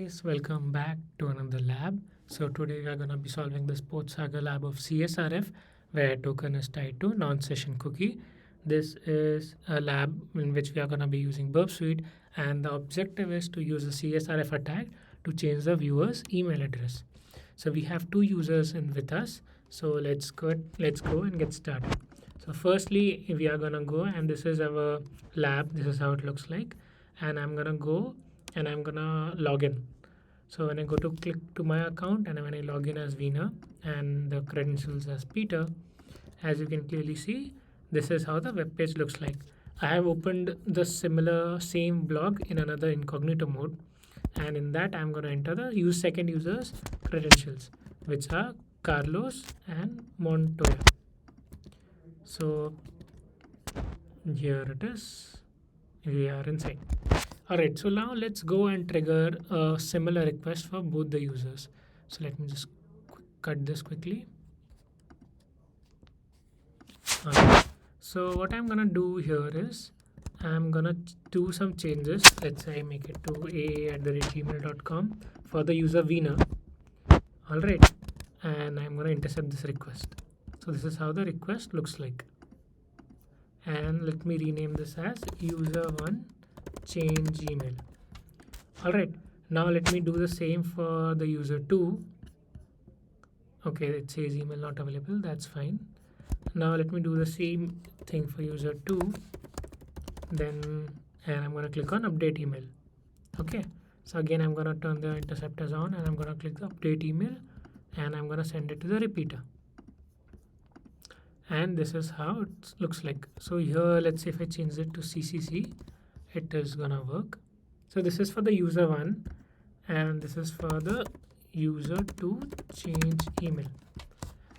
guys, welcome back to another lab. So today we are going to be solving this Portswigger lab of CSRF where token is tied to non-session cookie. This is a lab in which we are going to be using burpsuite, and the objective is to use a CSRF attack to change the viewer's email address. So we have two users in with us. So let's go and get started. So firstly, we are going to go, and this is our lab. This is how it looks like. And I'm going to go and I'm gonna log in. So when I go to click to my account and when I log in as Veena and the credentials as Peter, as you can clearly see, this is how the web page looks like. I have opened the same blog in another incognito mode, and in that I'm going to enter the second user's credentials, which are Carlos and Montoya. So here it is. We are inside. Alright, so now let's go and trigger a similar request for both the users. So let me just cut this quickly. Alright, so what I'm gonna do here is I'm gonna do some changes. Let's say I make it to aa@gmail.com for the user Veena. Alright, and I'm gonna intercept this request. So this is how the request looks like. And let me rename this as user1 change email. Alright, now let me do the same for the user 2. Okay, it says email not available, that's fine. Now let me do the same thing for user 2. And I'm going to click on update email. Okay, so again I'm going to turn the interceptors on and I'm going to click the update email and I'm going to send it to the repeater. And this is how it looks like. So here, let's say if I change it to CCC, it is gonna work. So this is for the user 1 and this is for the user 2 change email.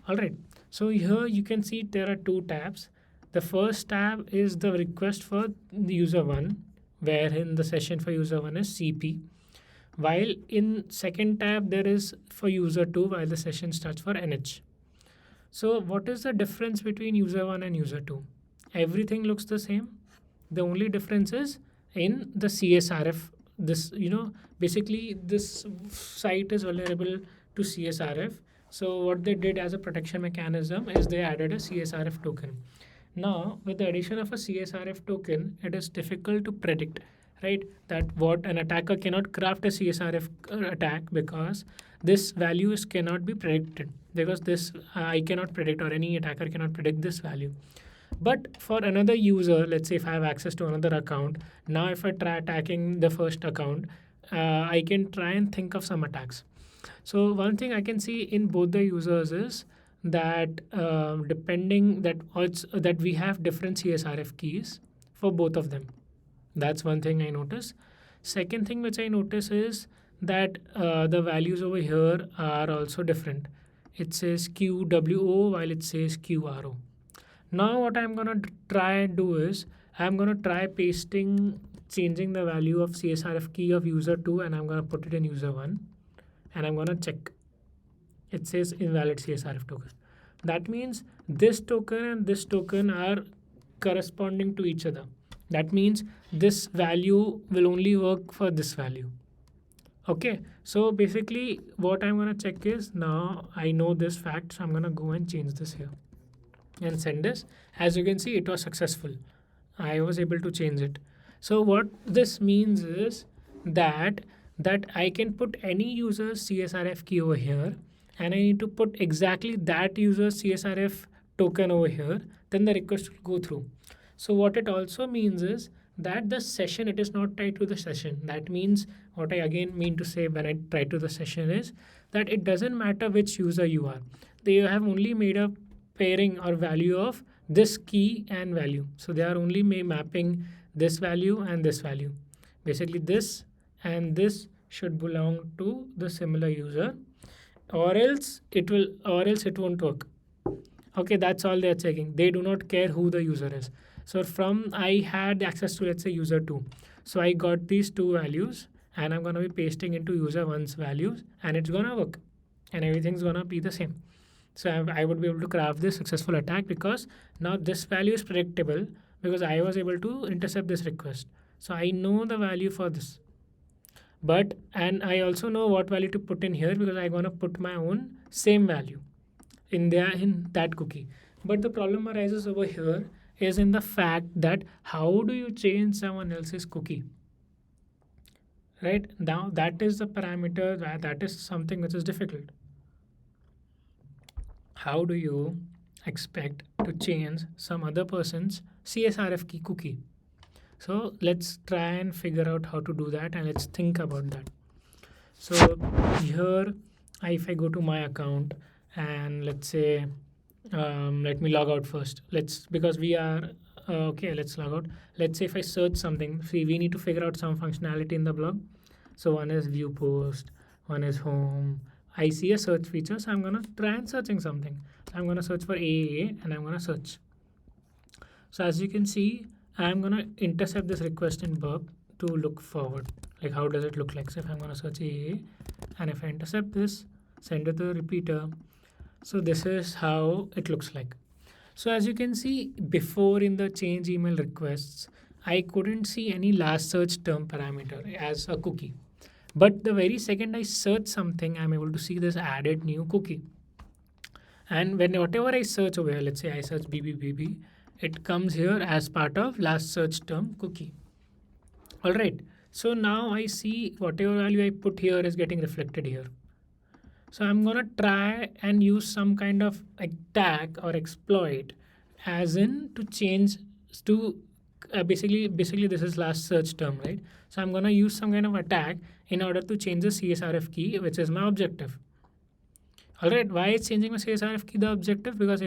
Alright, so here you can see there are two tabs. The first tab is the request for the user 1, wherein the session for user 1 is CP, while in second tab there is for user 2 while the session starts for NH. So what is the difference between user 1 and user 2? Everything looks the same. The only difference is in the CSRF. This, basically this site is vulnerable to CSRF. So what they did as a protection mechanism is they added a CSRF token. Now, with the addition of a CSRF token, it is difficult to predict, right? That what an attacker cannot craft a CSRF attack because this values cannot be predicted, because this I cannot predict or any attacker cannot predict this value. But for another user, let's say if I have access to another account, now if I try attacking the first account, I can try and think of some attacks. So one thing I can see in both the users is that depending that we have different CSRF keys for both of them. That's one thing I notice. Second thing which I notice is that the values over here are also different. It says QWO while it says QRO. Now what I'm going to try and do is I'm going to try changing the value of CSRF key of user 2 and I'm going to put it in user 1 and I'm going to check. It says invalid CSRF token. That means this token and this token are corresponding to each other. That means this value will only work for this value. Okay, so basically what I'm going to check is, now I know this fact, so I'm going to go and change this here and send this. As you can see, it was successful. I was able to change it. So what this means is that I can put any user's CSRF key over here and I need to put exactly that user's CSRF token over here, then the request will go through. So what it also means is that the session, it is not tied to the session. That means what I again mean to say when I try to the session is that it doesn't matter which user you are. They have only made a pairing or value of this key and value. So they are only mapping this value and this value. Basically this and this should belong to the similar user, or else it won't work. Okay, that's all they're checking. They do not care who the user is. So I had access to, let's say, user 2. So I got these two values and I'm going to be pasting into user 1's values and it's going to work and everything's going to be the same. So I would be able to craft this successful attack because now this value is predictable because I was able to intercept this request. So I know the value for this. And I also know what value to put in here because I'm gonna put my own same value in that cookie. But the problem arises over here is in the fact that how do you change someone else's cookie? Right now, that is the parameter that is something which is difficult. How do you expect to change some other person's CSRF key cookie? So let's try and figure out how to do that, and let's think about that. So here, if I go to my account and let's say, let me log out first. Because we are okay, let's log out. Let's say if I search something, see, we need to figure out some functionality in the blog. So one is view post, one is home. I see a search feature, so I'm gonna try and searching something. I'm gonna search for AAA and I'm gonna search. So as you can see, I'm gonna intercept this request in burp to look forward. Like how does it look like? So if I'm gonna search AAA and if I intercept this, send it to the repeater. So this is how it looks like. So as you can see, before in the change email requests, I couldn't see any last search term parameter as a cookie. But the very second I search something, I'm able to see this added new cookie. And whatever I search over here, let's say I search BBBB, it comes here as part of last search term cookie. All right. So now I see whatever value I put here is getting reflected here. So I'm gonna try and use some kind of tag or exploit, as in to change to basically this is last search term, right? So I'm gonna use some kind of attack in order to change the CSRF key, which is my objective. All right, why is changing my CSRF key the objective? Because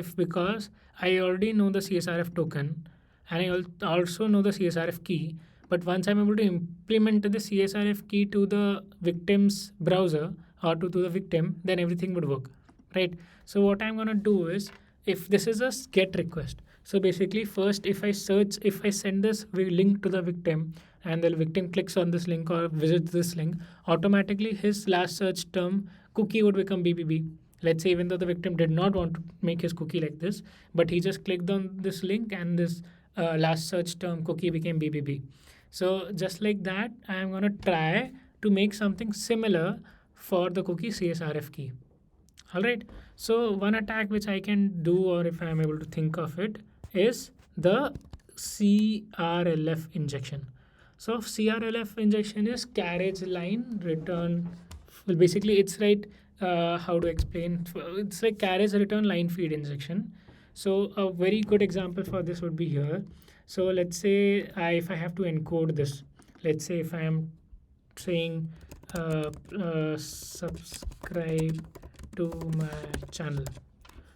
I already know the CSRF token, and I also know the CSRF key. But once I'm able to implement the CSRF key to the victim's browser or to the victim, then everything would work, right? So what I'm gonna do is, if this is a get request, so basically first if I send this link to the victim and the victim clicks on this link or visits this link, automatically his last search term cookie would become BBB. Let's say even though the victim did not want to make his cookie like this, but he just clicked on this link and this last search term cookie became BBB. So just like that, I am going to try to make something similar for the cookie CSRF key. All right. So one attack which I can do, or if I am able to think of it, is the CRLF injection. So CRLF injection is carriage line return. Well, basically it's right. How to explain? It's like carriage return line feed injection. So a very good example for this would be here. So let's say if I have to encode this, let's say if I am saying subscribe to my channel.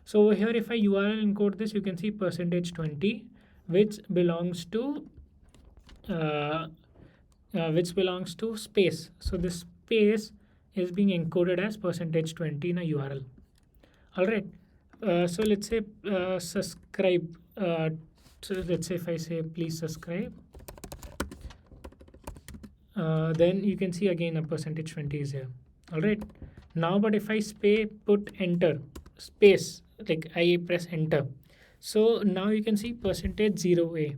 So over here, if I URL encode this, you can see %20, which belongs to space. So this space is being encoded as %20 in a URL. All right. So let's say subscribe. So let's say if I say please subscribe, then you can see again a %20 is here. All right. Now, but if I put enter space, like I press enter, so now you can see %0a.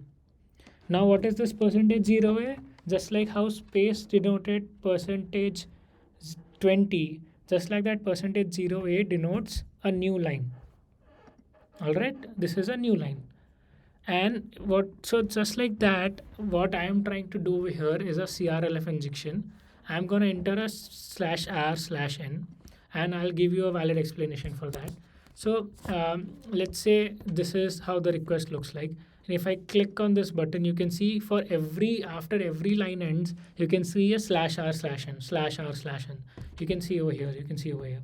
Now what is this %0a? Just like how space denoted %20, just like that %0a denotes a new line. All right, this is a new line. And so just like that, what I am trying to do here is a CRLF injection. I'm going to enter a /r/n, and I'll give you a valid explanation for that. So let's say this is how the request looks like. And if I click on this button, you can see after every line ends, you can see a /r/n. You can see over here.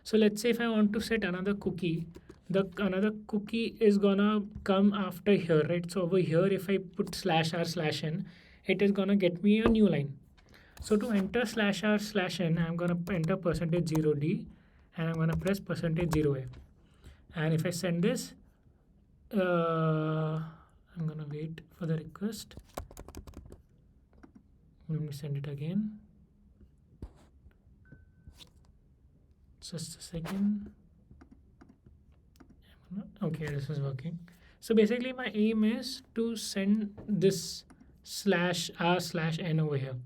So let's say if I want to set another cookie, another cookie is gonna come after here, right? So over here, if I put /r/n, it is gonna get me a new line. So to enter /r/n, I'm gonna enter %0d, and I'm gonna press %0a. And if I send this, I'm gonna wait for the request. Let me send it again. Just a second. Okay, this is working. So basically my aim is to send this /r/n over here,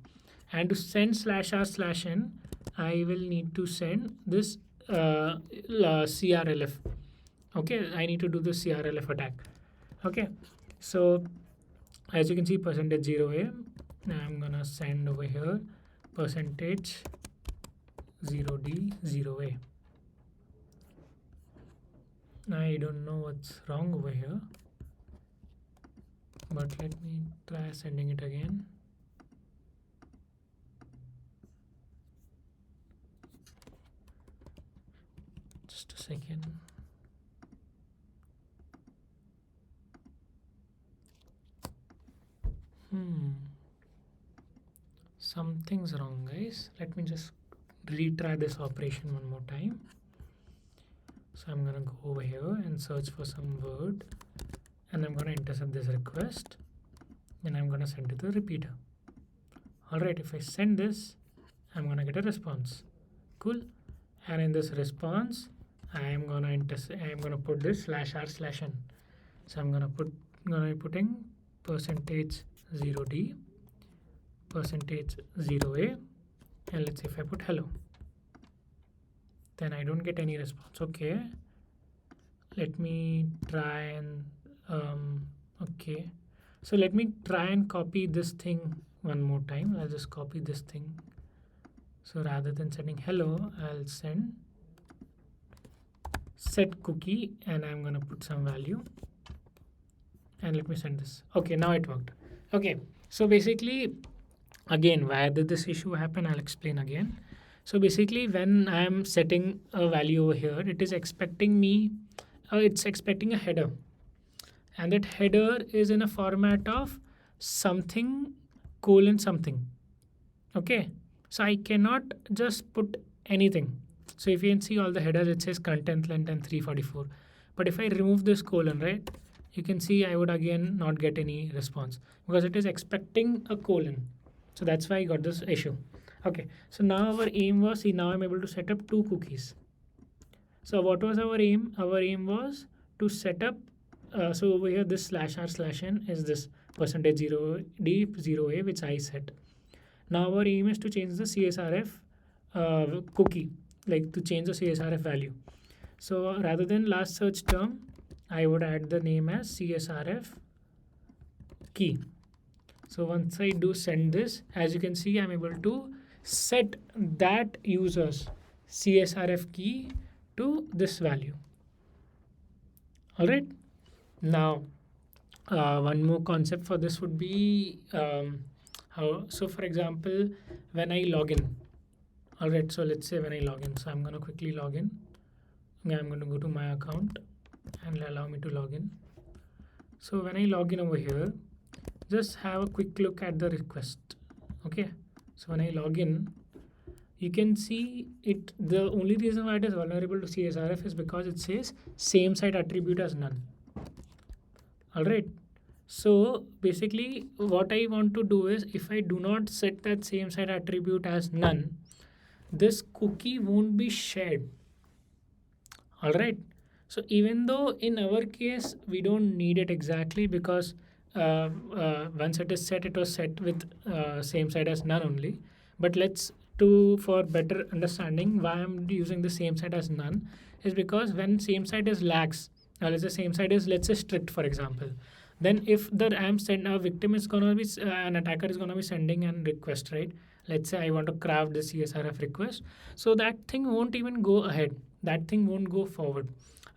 And to send /r/n, I will need to send this CRLF. Okay, I need to do the CRLF attack. Okay, so as you can see, %0a. I'm gonna send over here %0d 0a. I don't know what's wrong over here, but let me try sending it again. Just a second. Something's wrong, guys. Let me just retry this operation one more time. So I'm gonna go over here and search for some word, and I'm gonna intercept this request, and I'm gonna send it to the repeater. Alright, if I send this, I'm gonna get a response. Cool. And in this response, I'm gonna put this /r/n. So I'm gonna be putting %0d, %0a, and let's see if I put hello. Then I don't get any response. Okay, let me try and okay, so let me try and copy this thing one more time. I'll just copy this thing. So rather than sending hello, I'll send set cookie, and I'm gonna put some value, and let me send this. Okay, now it worked. Okay, so basically, again, why did this issue happen? I'll explain again. So basically, when I am setting a value over here, it is expecting me, it's expecting a header, and that header is in a format of something : something. Okay, so I cannot just put anything. So if you can see all the headers, it says content length and 344. But if I remove this colon, right, you can see I would again not get any response because it is expecting a colon. So that's why I got this issue. Okay, so now our aim was, see, now I'm able to set up 2 cookies. So what was our aim? Our aim was to set up, so over here this /r/n is this %0d 0a, which I set. Now our aim is to change the CSRF cookie, like to change the CSRF value. So rather than last search term, I would add the name as CSRF key. So once I do send this, as you can see, I'm able to set that user's CSRF key to this value. All right. Now, one more concept for this would be how. So, for example, when I log in. All right. So let's say when I log in. So I'm going to quickly log in. I'm going to go to my account and allow me to log in. So when I log in over here, just have a quick look at the request. Okay, so when I log in, you can see it. The only reason why it is vulnerable to CSRF is because it says same site attribute as none. All right, so basically what I want to do is, if I do not set that same site attribute as none, this cookie won't be shared. All right, so even though in our case we don't need it exactly, because once it is set, it was set with same side as none only. But for better understanding why I'm using the same side as none is because when same side is lags, let's say same side is, let's say, strict, for example, then if a victim is gonna be an attacker is gonna be sending an request, right? Let's say I want to craft the CSRF request, so that thing won't even go ahead. That thing won't go forward.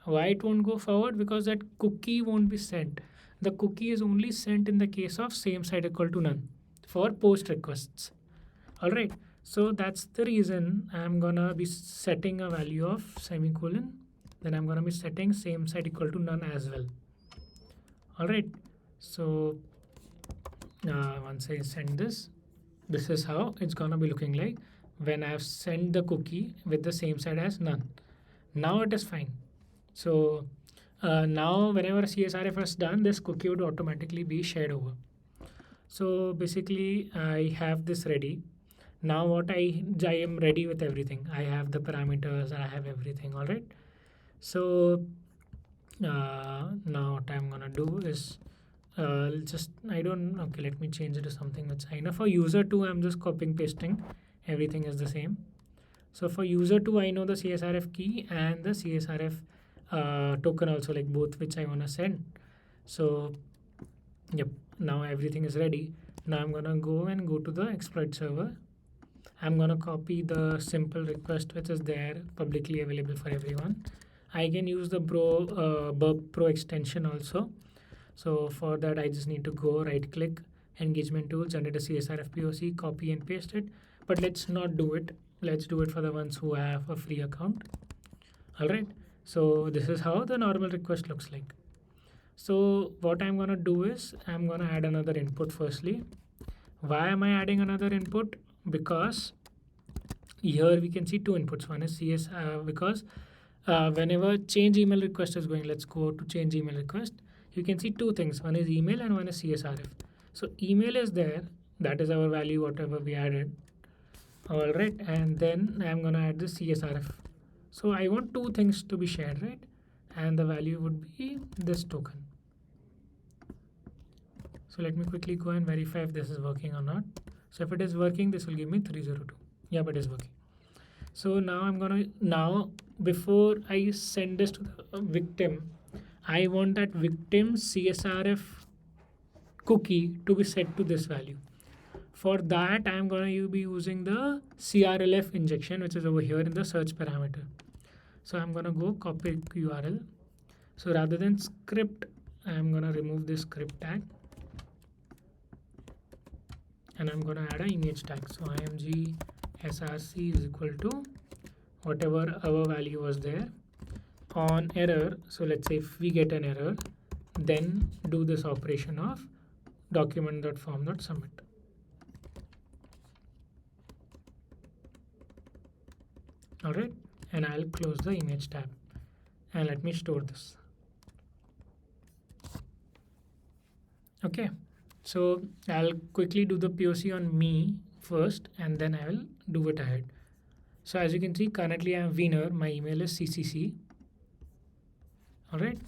Why it won't go forward? Because that cookie won't be sent. The cookie is only sent in the case of same side equal to none for post requests. All right, so that's the reason I'm gonna be setting a value of semicolon, then I'm gonna be setting same side equal to none as well. All right, so once I send this, this is how it's gonna be looking like when I have sent the cookie with the same side as none. Now it is fine. So now whenever CSRF is done, this cookie would automatically be shared over. So basically I have this ready. Now what I am ready with everything. I have the parameters, I have everything. All right, so now what I'm gonna do is Okay, let me change it to something that's I know. For user 2, I'm just copying pasting. Everything is the same. So for user 2, I know the CSRF key and the CSRF token also, like both which I want to send. So yep, now everything is ready. Now I'm gonna go to the exploit server. I'm gonna copy the simple request which is there publicly available for everyone. I can use the burp pro extension also. So for that, I just need to go right click, engagement tool, generate a CSRF POC, copy and paste it. But let's not do it. Let's do it for the ones who have a free account. All right. So this is how the normal request looks like. So what I'm gonna do is I'm gonna add another input firstly. Why am I adding another input? Because here we can see two inputs. One is CS because whenever change email request is going, let's go to change email request. You can see two things. One is email and one is CSRF. So email is there. That is our value, whatever we added. All right. And then I'm going to add the CSRF. So I want two things to be shared, right? And the value would be this token. So let me quickly go and verify if this is working or not. So if it is working, this will give me 302. Yeah, but it is working. So now before I send this to the victim, I want that victim CSRF cookie to be set to this value. For that, I'm going to be using the CRLF injection, which is over here in the search parameter. So I'm going to go copy URL. So rather than script, I'm going to remove this script tag. And I'm going to add an image tag. So img src is equal to whatever our value was there. On error, so let's say if we get an error, then do this operation of document.form.submit. All right, and I'll close the image tab and let me store this. Okay, so I'll quickly do the POC on me first and then I will do it ahead. So as you can see, currently I'm winner. My email is CCC. All right.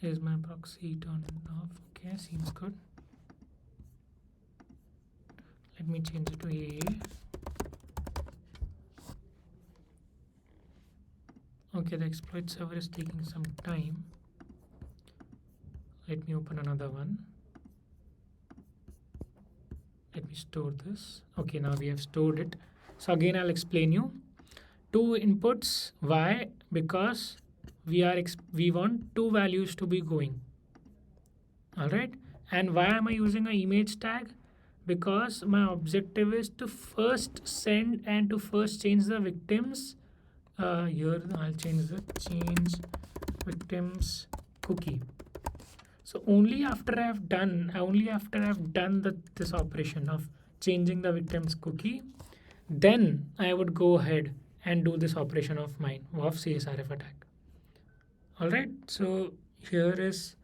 Is my proxy turned off? Okay, seems good. Let me change it to AA. Okay, the exploit server is taking some time. Let me open another one. Let me store this. Okay, now we have stored it. So again, I'll explain you. Two inputs. Why? Because we want two values to be going. All right. And why am I using an image tag? Because my objective is to first send and to first change the victims. Here I'll change the change victims cookie. So only after I've done this operation of changing the victim's cookie, then I would go ahead and do this operation of mine of CSRF attack. All right. So here is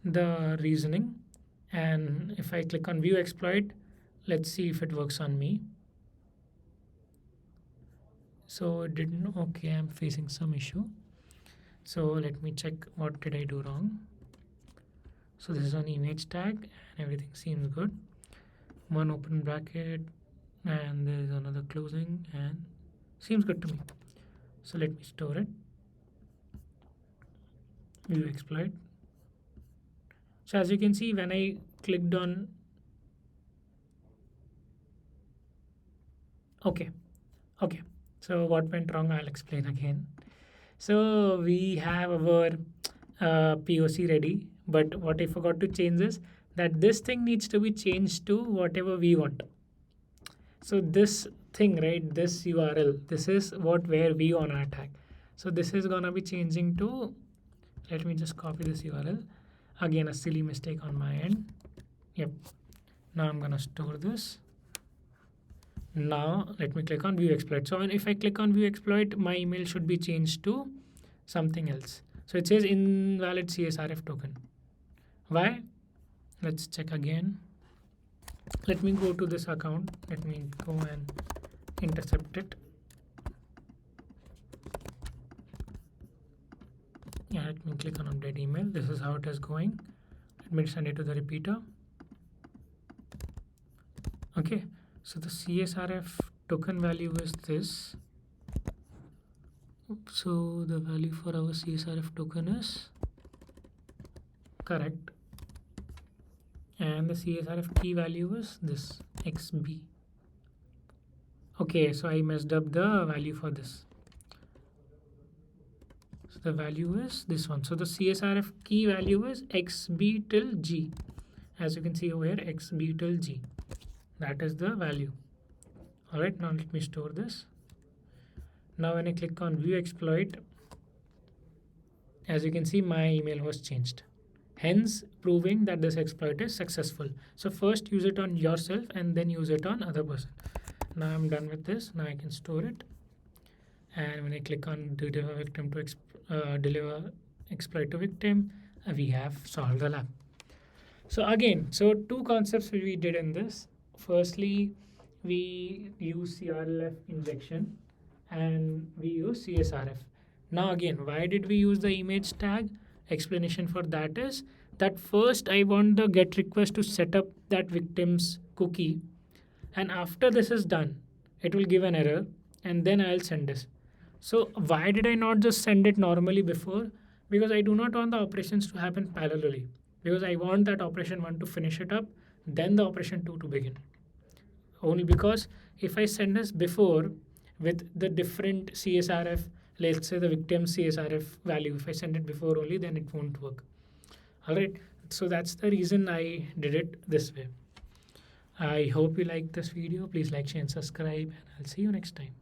the reasoning, and if I click on view exploit, let's see if it works on me. So it didn't. Okay, I'm facing some issue. So let me check what did I do wrong. So this is an image tag and everything seems good. One open bracket and there is another closing and seems good to me. So let me store it. View exploit. So as you can see, when I clicked on okay. So what went wrong, I'll explain again. So we have our POC ready, but what I forgot to change is that this thing needs to be changed to whatever we want. So this thing, right, this URL, this is where we want to attack. So this is gonna be changing to, let me just copy this URL. Again, a silly mistake on my end. Yep. Now I'm gonna store this. Now let me click on view exploit. So if I click on view exploit, my email should be changed to something else. So it says invalid CSRF token. Why? Let's check again. Let me go to this account. Let me go and intercept it. Yeah, let me click on update email. This is how it is going. Let me send it to the repeater. Okay, so the CSRF token value is this. So the value for our CSRF token is correct, and the CSRF key value is this XB. Okay, so I messed up the value for this. So the value is this one. So the CSRF key value is XB till G. As you can see over here, XB till G. That is the value. Alright, now let me store this. Now when I click on view exploit, as you can see, my email was changed. Hence, proving that this exploit is successful. So first use it on yourself and then use it on other person. Now I'm done with this. Now I can store it. And when I click on deliver victim to deliver exploit to victim, we have solved the lab. So again, so two concepts we did in this. Firstly, we use CRLF injection and we use CSRF. Now again, why did we use the image tag? Explanation for that is that first I want the get request to set up that victim's cookie, and after this is done, it will give an error and then I'll send this. So why did I not just send it normally before? Because I do not want the operations to happen parallelly, because I want that operation 1 to finish it up, then the operation 2 to begin. Only because if I send this before with the different CSRF, let's say the victim CSRF value, if I send it before only, then it won't work. Alright, so that's the reason I did it this way. I hope you liked this video. Please like, share and subscribe, and I'll see you next time.